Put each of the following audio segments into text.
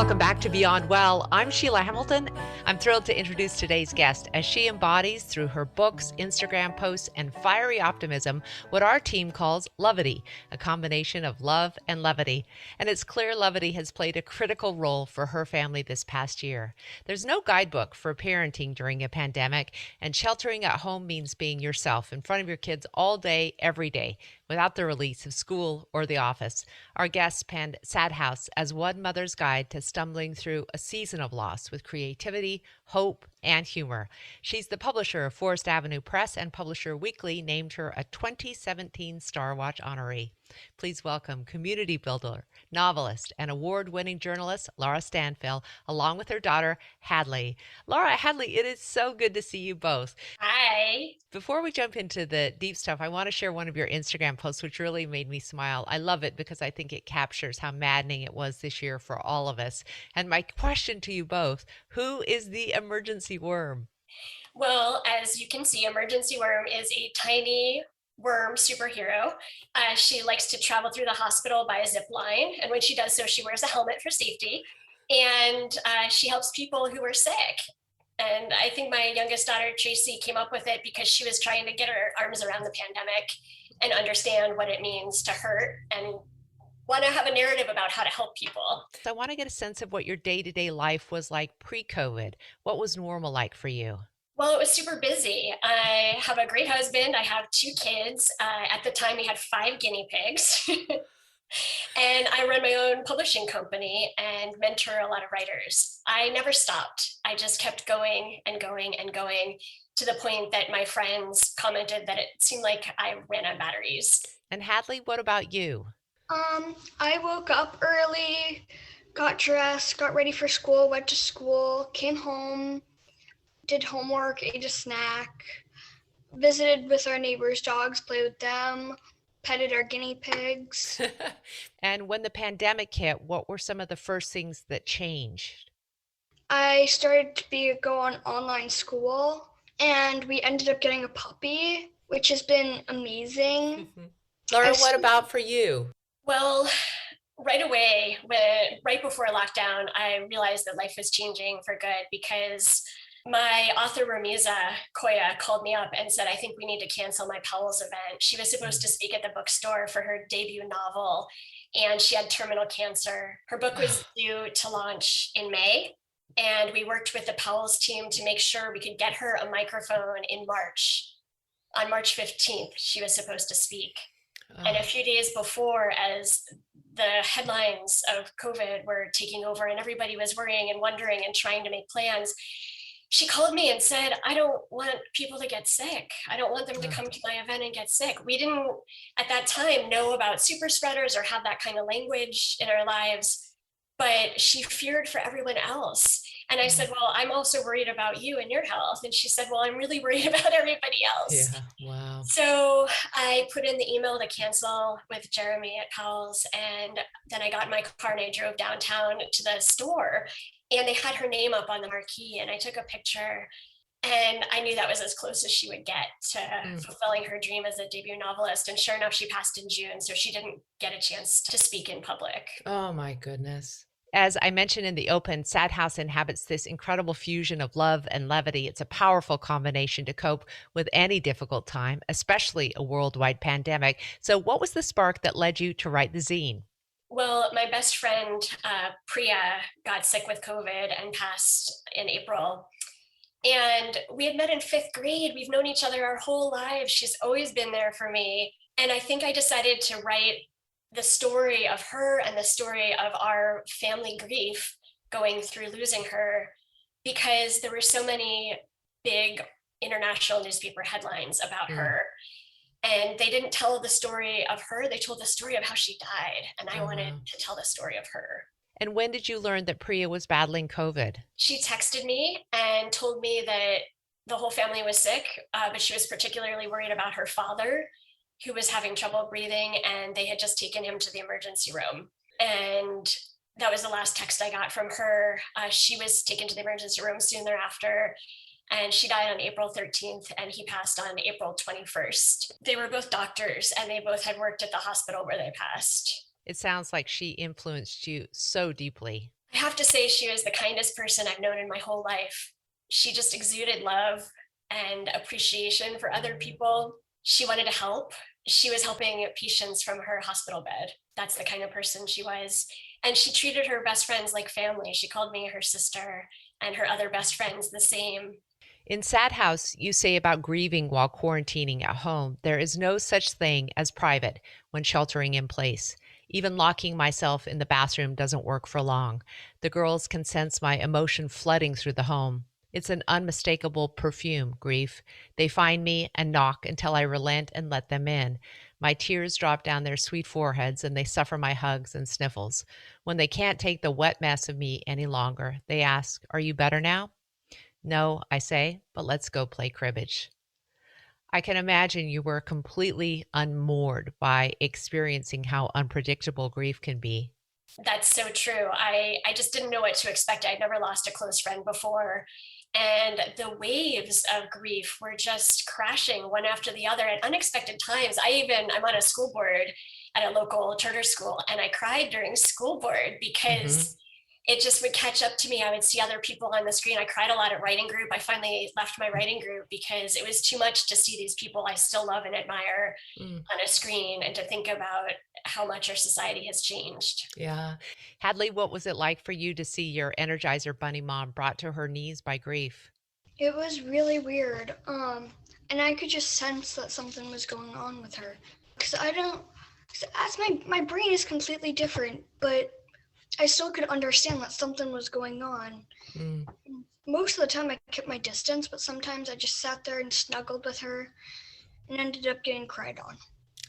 Welcome back to Beyond Well. I'm Sheila Hamilton. I'm thrilled to introduce today's guest as she embodies through her books, Instagram posts, and fiery optimism what our team calls levity, a combination of love and levity. And it's clear levity has played a critical role for her family this past year. There's no guidebook for parenting during a pandemic, and sheltering at home means being yourself in front of your kids all day, every day, without the release of school or the office. Our guest penned Sad House as one mother's guide to stumbling through a season of loss with creativity, hope, and humor. She's the publisher of Forest Avenue Press, and Publisher Weekly named her a 2017 Star Watch honoree. Please welcome community builder, novelist, and award-winning journalist Laura Stanfill, along with her daughter, Hadley. Laura, Hadley, it is so good to see you both. Hi. Before we jump into the deep stuff, I want to share one of your Instagram posts, which really made me smile. I love it because I think it captures how maddening it was this year for all of us. And my question to you both, who is the emergency worm? Well, as you can see, Emergency Worm is a tiny worm superhero. She likes to travel through the hospital by a zip line. And when she does so, she wears a helmet for safety. And she helps people who are sick. And I think my youngest daughter, Tracy, came up with it because she was trying to get her arms around the pandemic and understand what it means to hurt and want to have a narrative about how to help people. So I want to get a sense of what your day-to-day life was like pre-COVID. What was normal like for you? Well, it was super busy. I have a great husband. I have two kids. At the time, we had 5 guinea pigs. And I run my own publishing company and mentor a lot of writers. I never stopped. I just kept going and going and going to the point that my friends commented that it seemed like I ran on batteries. And Hadley, what about you? I woke up early, got dressed, got ready for school, went to school, came home, did homework, ate a snack, visited with our neighbors' dogs, played with them, petted our guinea pigs. And when the pandemic hit, what were some of the first things that changed? I started to go on online school, and we ended up getting a puppy, which has been amazing. Laura, I what about for you? Well, right away, right before lockdown, I realized that life was changing for good because my author Ramiza Koya called me up and said, I think we need to cancel my Powell's event. She was supposed to speak at the bookstore for her debut novel, and she had terminal cancer. Her book was due to launch in May, and we worked with the Powell's team to make sure we could get her a microphone in March. On March 15th, she was supposed to speak. And a few days before, as the headlines of COVID were taking over and everybody was worrying and wondering and trying to make plans, she called me and said, I don't want people to get sick. I don't want them to come to my event and get sick. We didn't at that time know about super spreaders or have that kind of language in our lives, but she feared for everyone else. And I said, well, I'm also worried about you and your health. And she said, well, I'm really worried about everybody else. Yeah, wow. So I put in the email to cancel with Jeremy at Powell's. And then I got in my car and I drove downtown to the store, and they had her name up on the marquee. And I took a picture, and I knew that was as close as she would get to fulfilling her dream as a debut novelist. And sure enough, she passed in June. So she didn't get a chance to speak in public. Oh my goodness. As I mentioned in the open, Sad House inhabits this incredible fusion of love and levity. It's a powerful combination to cope with any difficult time, especially a worldwide pandemic. So what was the spark that led you to write the zine? Well, my best friend, Priya, got sick with COVID and passed in April. And we had met in 5th grade. We've known each other our whole lives. She's always been there for me. And I think I decided to write the story of her and the story of our family grief going through losing her, because there were so many big international newspaper headlines about her. And they didn't tell the story of her, they told the story of how she died. And I wanted to tell the story of her. And when did you learn that Priya was battling COVID? She texted me and told me that the whole family was sick, but she was particularly worried about her father, who was having trouble breathing, and they had just taken him to the emergency room. And that was the last text I got from her. She was taken to the emergency room soon thereafter, and she died on April 13th, and he passed on April 21st. They were both doctors, and they both had worked at the hospital where they passed. It sounds like she influenced you so deeply. I have to say she was the kindest person I've known in my whole life. She just exuded love and appreciation for other people. She wanted to help. She was helping patients from her hospital bed. That's the kind of person she was. And she treated her best friends like family. She called me her sister and her other best friends the same. In Sad House, you say about grieving while quarantining at home, there is no such thing as private when sheltering in place. Even locking myself in the bathroom doesn't work for long. The girls can sense my emotion flooding through the home. It's an unmistakable perfume, grief. They find me and knock until I relent and let them in. My tears drop down their sweet foreheads and they suffer my hugs and sniffles. When they can't take the wet mess of me any longer, they ask, "Are you better now?" "No," I say, "but let's go play cribbage." I can imagine you were completely unmoored by experiencing how unpredictable grief can be. That's so true. I just didn't know what to expect. I'd never lost a close friend before. And the waves of grief were just crashing one after the other at unexpected times. I'm on a school board at a local charter school, and I cried during school board Mhm. because it just would catch up to me. I would see other people on the screen. I cried a lot at writing group. I finally left my writing group because it was too much to see these people I still love and admire Mm, on a screen and to think about how much our society has changed. yeah. Hadley, what was it like for you to see your Energizer Bunny mom brought to her knees by grief? It was really weird. And I could just sense that something was going on with her. Because I don't, cause as my brain is completely different, but I still could understand that something was going on. Mm. Most of the time I kept my distance, but sometimes I just sat there and snuggled with her and ended up getting cried on.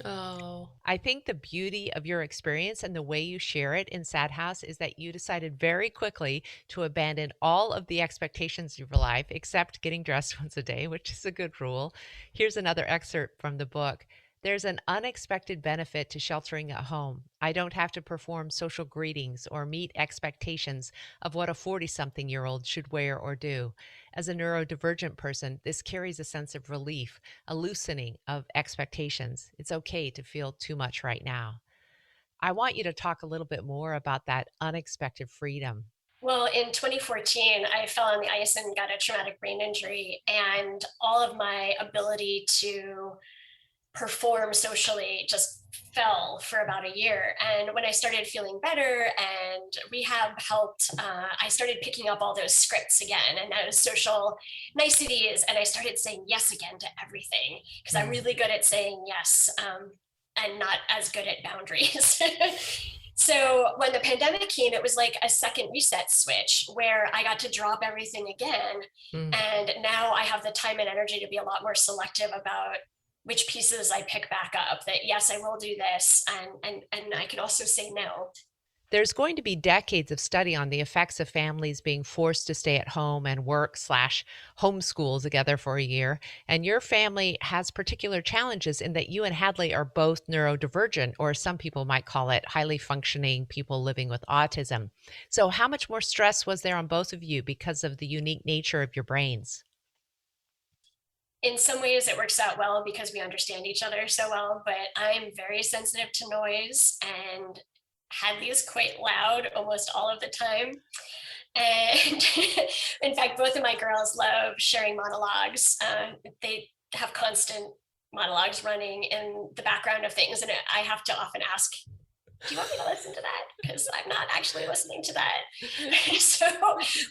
Oh, I think the beauty of your experience and the way you share it in Sad House is that you decided very quickly to abandon all of the expectations of your life, except getting dressed once a day, which is a good rule. Here's another excerpt from the book. There's an unexpected benefit to sheltering at home. I don't have to perform social greetings or meet expectations of what a 40-something-year-old should wear or do. As a neurodivergent person, this carries a sense of relief, a loosening of expectations. It's okay to feel too much right now. I want you to talk a little bit more about that unexpected freedom. Well, in 2014, I fell on the ice and got a traumatic brain injury, and all of my ability to perform socially just fell for about a year. And when I started feeling better and rehab helped, I started picking up all those scripts again and those social niceties. And I started saying yes again to everything because I'm Mm. really good at saying yes, and not as good at boundaries. So when the pandemic came, it was like a second reset switch where I got to drop everything again. Mm. And now I have the time and energy to be a lot more selective about which pieces I pick back up. That yes, I will do this, and I can also say no. There's going to be decades of study on the effects of families being forced to stay at home and work slash homeschool together for a year. And your family has particular challenges in that you and Hadley are both neurodivergent, or some people might call it highly functioning people living with autism. So, how much more stress was there on both of you because of the unique nature of your brains? In some ways, it works out well because we understand each other so well. But I'm very sensitive to noise, and Hadley is quite loud almost all of the time. And in fact, both of my girls love sharing monologues. They have constant monologues running in the background of things, and I have to often ask, do you want me to listen to that? Because I'm not actually listening to that. So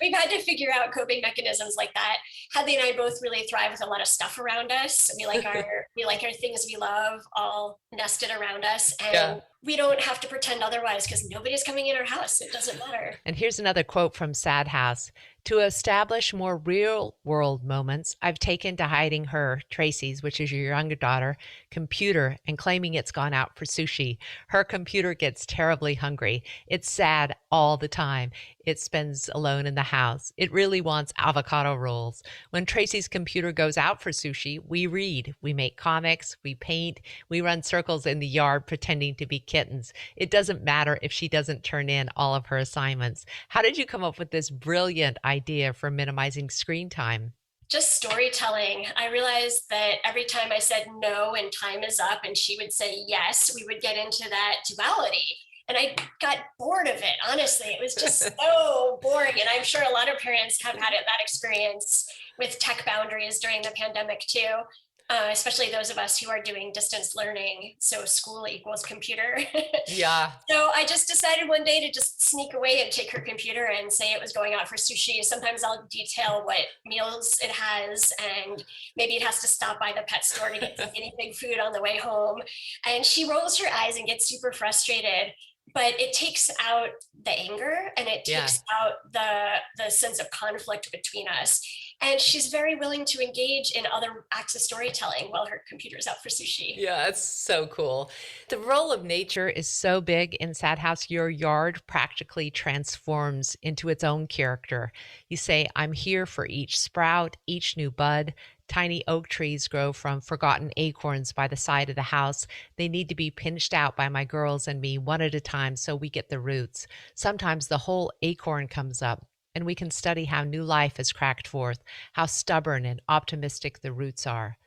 we've had to figure out coping mechanisms like that. Hadley and I both really thrive with a lot of stuff around us. We like our things we love all nested around us, Yeah. and we don't have to pretend otherwise because nobody's coming in our house. It doesn't matter. And here's another quote from Sad House. To establish more real world moments, I've taken to hiding her, Tracy's, which is your younger daughter, computer and claiming it's gone out for sushi. Her computer gets terribly hungry. It's sad all the time. It spends alone in the house. It really wants avocado rolls. When Tracy's computer goes out for sushi, we read, we make comics, we paint, we run circles in the yard pretending to be kittens. It doesn't matter if she doesn't turn in all of her assignments. How did you come up with this brilliant idea for minimizing screen time? Just storytelling. I realized that every time I said no and time is up and she would say yes, we would get into that duality. And I got bored of it, honestly. It was just so boring. And I'm sure a lot of parents have had that experience with tech boundaries during the pandemic too. Especially those of us who are doing distance learning. So school equals computer. Yeah. So I just decided one day to just sneak away and take her computer and say it was going out for sushi. Sometimes I'll detail what meals it has, and maybe it has to stop by the pet store to get some guinea pig food on the way home. And she rolls her eyes and gets super frustrated. But it takes out the anger, and it takes out the sense of conflict between us. And she's very willing to engage in other acts of storytelling while her computer's out for sushi. Yeah, that's so cool. The role of nature is so big in Sad House. Your yard practically transforms into its own character. You say, I'm here for each sprout, each new bud. Tiny oak trees grow from forgotten acorns by the side of the house. They need to be pinched out by my girls and me one at a time so we get the roots. Sometimes the whole acorn comes up, and we can study how new life is cracked forth, how stubborn and optimistic the roots are.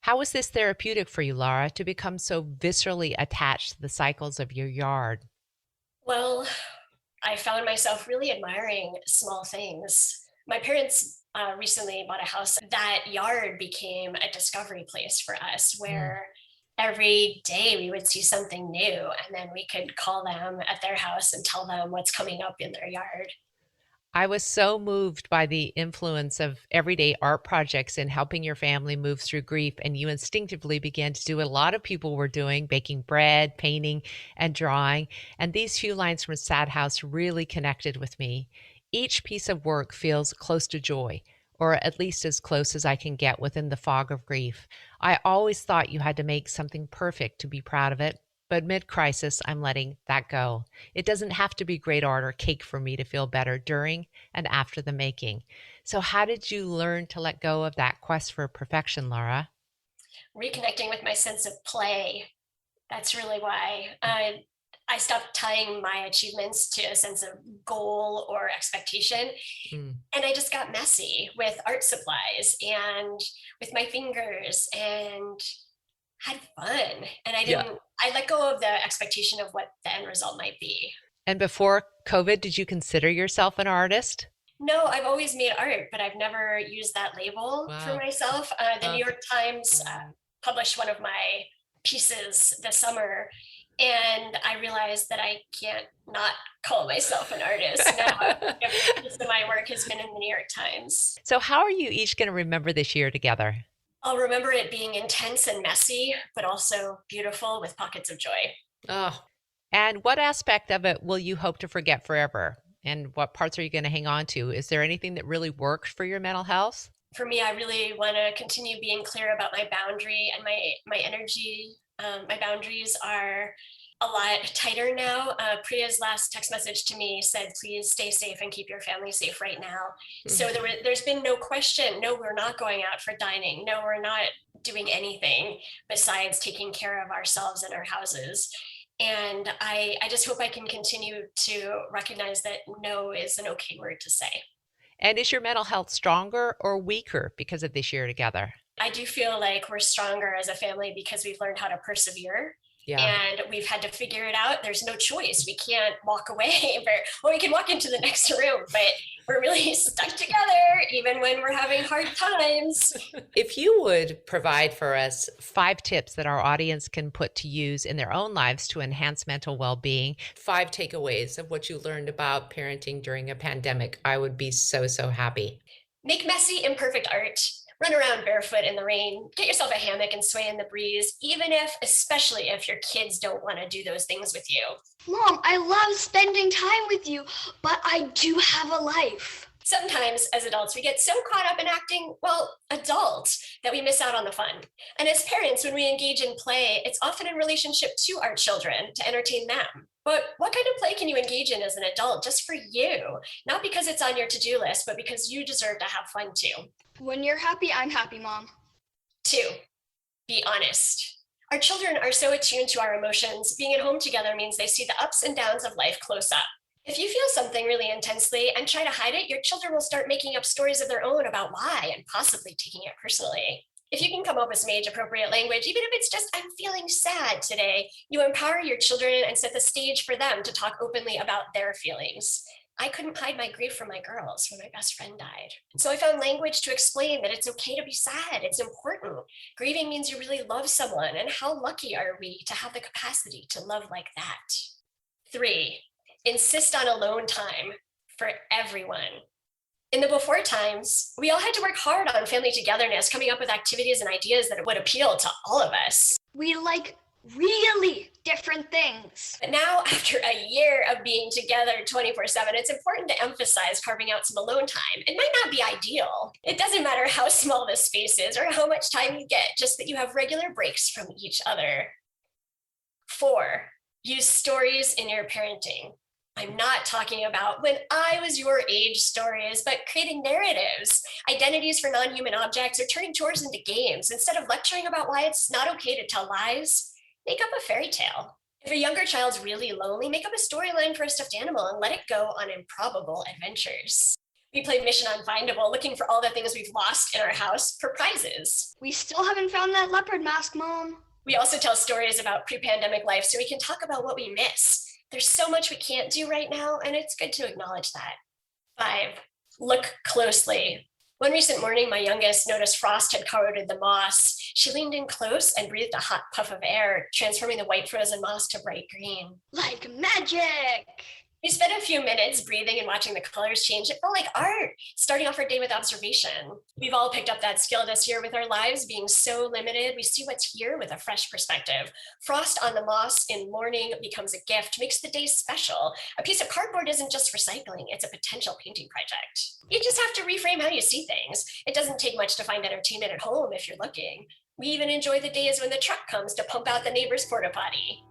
How was this therapeutic for you, Laura, to become so viscerally attached to the cycles of your yard? Well, I found myself really admiring small things. My parents recently bought a house. That yard became a discovery place for us where every day we would see something new, and then we could call them at their house and tell them what's coming up in their yard. I was so moved by the influence of everyday art projects in helping your family move through grief, and you instinctively began to do what a lot of people were doing, baking bread, painting, and drawing. And these few lines from Sad House really connected with me. Each piece of work feels close to joy, or at least as close as I can get within the fog of grief. I always thought you had to make something perfect to be proud of it, but mid-crisis, I'm letting that go. It doesn't have to be great art or cake for me to feel better during and after the making. So how did you learn to let go of that quest for perfection, Laura? Reconnecting with my sense of play. That's really why I stopped tying my achievements to a sense of goal or expectation. And I just got messy with art supplies and with my fingers and had fun. And I let go of the expectation of what the end result might be. And before COVID, did you consider yourself an artist? No, I've always made art, but I've never used that label for myself. The New York Times published one of my pieces this summer, and I realized that I can't not call myself an artist now. Most of my work has been in the New York Times. So how are you each going to remember this year together? I'll remember it being intense and messy, but also beautiful with pockets of joy. Oh, and what aspect of it will you hope to forget forever? And what parts are you going to hang on to? Is there anything that really worked for your mental health? For me, I really want to continue being clear about my boundary and my energy. My boundaries are a lot tighter now. Priya's last text message to me said, please stay safe and keep your family safe right now. So there's been no question. No, we're not going out for dining. No, we're not doing anything besides taking care of ourselves and our houses. And I just hope I can continue to recognize that no is an okay word to say. And is your mental health stronger or weaker because of this year together? I do feel like we're stronger as a family because we've learned how to persevere. Yeah. And we've had to figure it out. There's no choice. We can't walk away. Well, we can walk into the next room, but we're really stuck together even when we're having hard times. If you would provide for us 5 tips that our audience can put to use in their own lives to enhance mental well-being, 5 takeaways of what you learned about parenting during a pandemic, I would be so, so happy. Make messy, imperfect art. Run around barefoot in the rain, get yourself a hammock and sway in the breeze, especially if your kids don't want to do those things with you. Mom, I love spending time with you, but I do have a life. Sometimes as adults, we get so caught up in acting, adults, that we miss out on the fun. And as parents, when we engage in play, it's often in relationship to our children to entertain them. But what kind of play can you engage in as an adult just for you? Not because it's on your to-do list, but because you deserve to have fun too. When you're happy, I'm happy, Mom. 2, be honest. Our children are so attuned to our emotions. Being at home together means they see the ups and downs of life close up. If you feel something really intensely and try to hide it, your children will start making up stories of their own about why and possibly taking it personally. If you can come up with some age-appropriate language, even if it's just, I'm feeling sad today. You empower your children and set the stage for them to talk openly about their feelings. I couldn't hide my grief from my girls when my best friend died. So I found language to explain that it's okay to be sad. It's important. Grieving means you really love someone, and how lucky are we to have the capacity to love like that? 3, insist on alone time for everyone. In the before times, we all had to work hard on family togetherness, coming up with activities and ideas that would appeal to all of us. We like really different things. But now, after a year of being together 24/7, it's important to emphasize carving out some alone time. It might not be ideal. It doesn't matter how small this space is or how much time you get, just that you have regular breaks from each other. 4, use stories in your parenting. I'm not talking about when I was your age stories, but creating narratives, identities for non-human objects, or turning chores into games. Instead of lecturing about why it's not okay to tell lies, make up a fairy tale. If a younger child's really lonely, make up a storyline for a stuffed animal and let it go on improbable adventures. We play Mission Unfindable, looking for all the things we've lost in our house for prizes. We still haven't found that leopard mask, Mom. We also tell stories about pre-pandemic life so we can talk about what we miss. There's so much we can't do right now, and it's good to acknowledge that. 5, look closely. One recent morning, my youngest noticed frost had corroded the moss. She leaned in close and breathed a hot puff of air, transforming the white frozen moss to bright green. Like magic! We spent a few minutes breathing and watching the colors change. It felt like art, starting off our day with observation. We've all picked up that skill this year with our lives being so limited. We see what's here with a fresh perspective. Frost on the moss in morning becomes a gift, makes the day special. A piece of cardboard isn't just recycling, it's a potential painting project. You just have to reframe how you see things. It doesn't take much to find entertainment at home if you're looking. We even enjoy the days when the truck comes to pump out the neighbor's porta potty.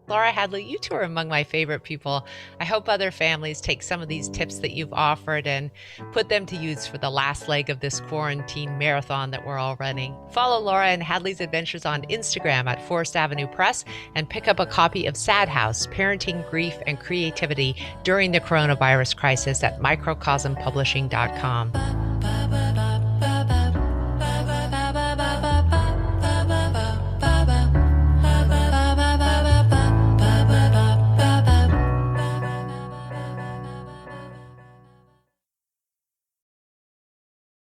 Laura Hadley, you two are among my favorite people. I hope other families take some of these tips that you've offered and put them to use for the last leg of this quarantine marathon that we're all running. Follow Laura and Hadley's adventures on Instagram at Forest Avenue Press and pick up a copy of Sad House, Parenting, Grief, and Creativity During the Coronavirus Crisis at microcosmpublishing.com.